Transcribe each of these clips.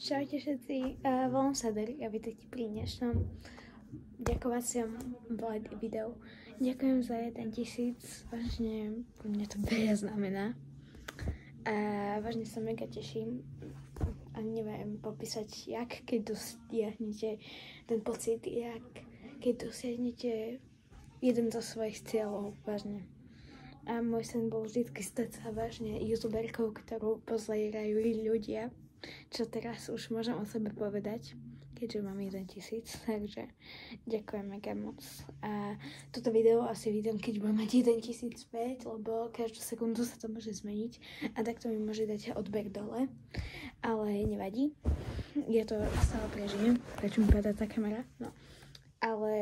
Čaute všetci, volám sa Derek a vítajte pri dnešnom ďakovacom videu. Ďakujem za 1000, vážne mňa to veľa znamená. A vážne sa mega teším a neviem popísať, jak keď dosiahnete ten pocit, jak keď dosiahnete jeden zo svojich cieľov, vážne. A môj sen bol vždy stať sa vážne youtuberkou, ktorú pozerajú ľudia, čo teraz už môžem o sebe povedať, keďže mám 1000, takže ďakujem mega moc. A toto video asi vidím, keď budem mať 1000 späť, lebo každú sekundu sa to môže zmeniť a takto mi môže dať odber dole, ale nevadí, ja to stále prežijem, prečo mi padá tá kamera, no. Ale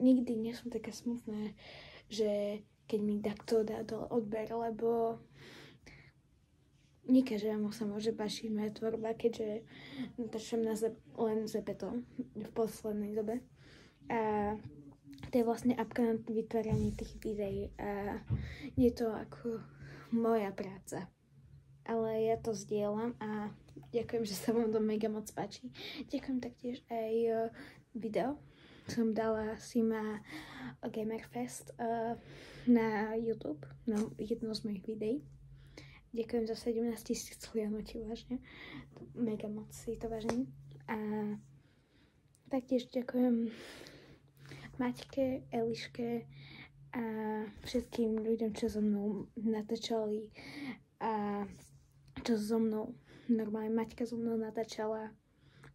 nikdy nie som taká smutná, že keď mi takto dá dole odber, lebo nie každému sa môže páčiť moja tvorba, keďže natáčam len Zepeto v poslednej dobe. A to je vlastne apka na vytváranie tých videí a je to ako moja práca. Ale ja to zdieľam a ďakujem, že sa vám to mega moc páči. Ďakujem taktiež aj video. Som dala Sima Gamerfest na YouTube, na jedno z mojich videí. Ďakujem za 17 000 hliadnutí, vážne. Mega moc si to vážim. A taktiež ďakujem Maťke, Eliške a všetkým ľuďom, čo so mnou natáčali a čo so mnou, normálne Maťka so mnou natáčala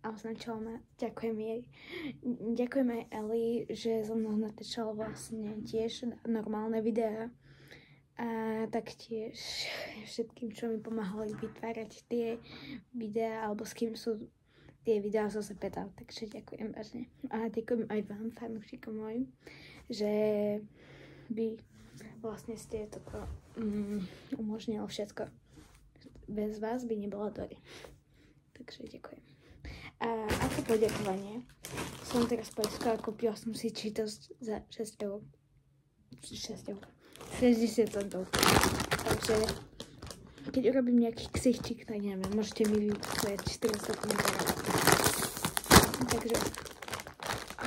a označila ma. Ďakujem jej. Ďakujem aj Eli, že so mnou natáčala vlastne tiež normálne videá. A taktiež všetkým, čo mi pomáhali vytvárať tie videá, alebo s kým sú tie videá zo Zepeta. Takže ďakujem vážne. A ďakujem aj vám, fanúšikom mojim, že by vlastne ste toto umožnilo všetko. Bez vás by nebolo Dory. Takže ďakujem. A ako poďakovanie som teraz poiskala, kúpila som si Cheetos za 6 eur. 60 centov. Takže keď urobím nejaký ksichčík, tak neviem, môžete mi vypúšťať 400 komentárov. Takže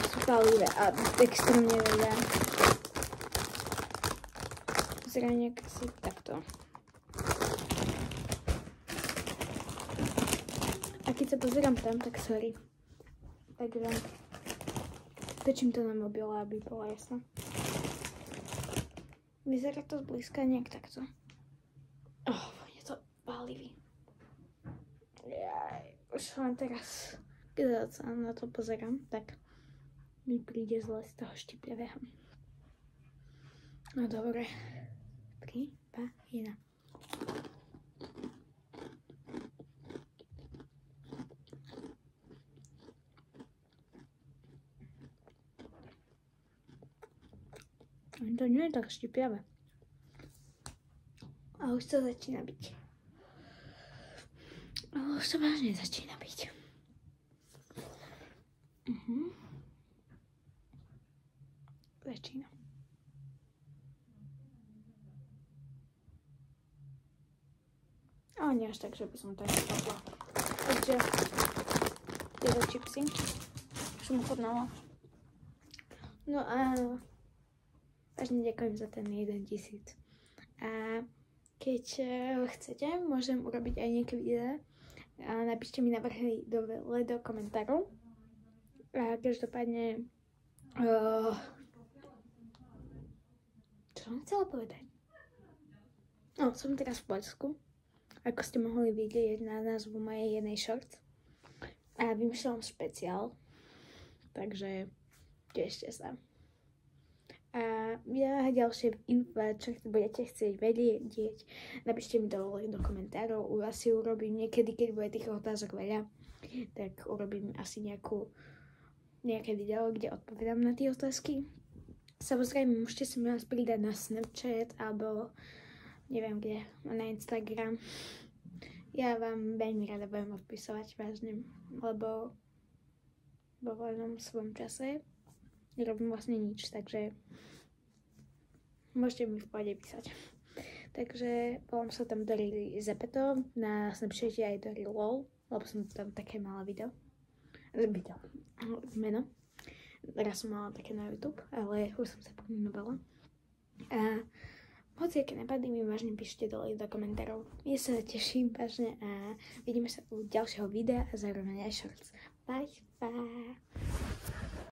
sú palivé a extrémne veľa. Zraniak si takto. A keď sa pozerám tam, tak sorry. Takže točím to na mobile, aby bola jasná. Vyzerá to zblízka nejak takto. Je to pálivý. Už len teraz, keď sa na to pozerám, tak mi príde zle z toho štipľavého. No dobre. 3, 2, 1. To nie je tak štipiavé. A už to začína byť. Už to vážne začína byť. Začína. Ale nie až tak, že by som to nechopla. Takže tieto čipsy som ochutnala. No a vážne ďakujem za ten 1000. A keď chcete, môžem urobiť aj nejaké videá. Napíšte mi návrhy dole do komentárov. A každopádne čo som chcela povedať? Som teraz v Poľsku. Ako ste mohli vidieť na názvu mojej jednej short. A vymýšľam špeciál. Takže tešte sa. A ja ďalšie info, čo budete chcieť vedieť, napíšte mi dole do komentárov. Asi urobím niekedy, keď bude tých otázok veľa, tak urobím asi nejaké video, kde odpovedám na tie otázky. Samozrejme, môžete si nás pridať na Snapchat alebo neviem kde, na Instagram. Ja vám veľmi rada budem odpisovať vážne, lebo vo voľnom svojom čase nerobím vlastne nič, takže môžete mi v pohode písať. Takže volám sa tam Dory Zepeto, na Snapchate aj Dory LOL. lebo som tam také mala meno. Raz som mala také na YouTube, ale už som sa pomenovala. A hociaké nápady mi vážne píšte dole do komentárov. Ja sa teším vážne a vidíme sa u ďalšieho videa a zároveň aj shorts. Bye, bye.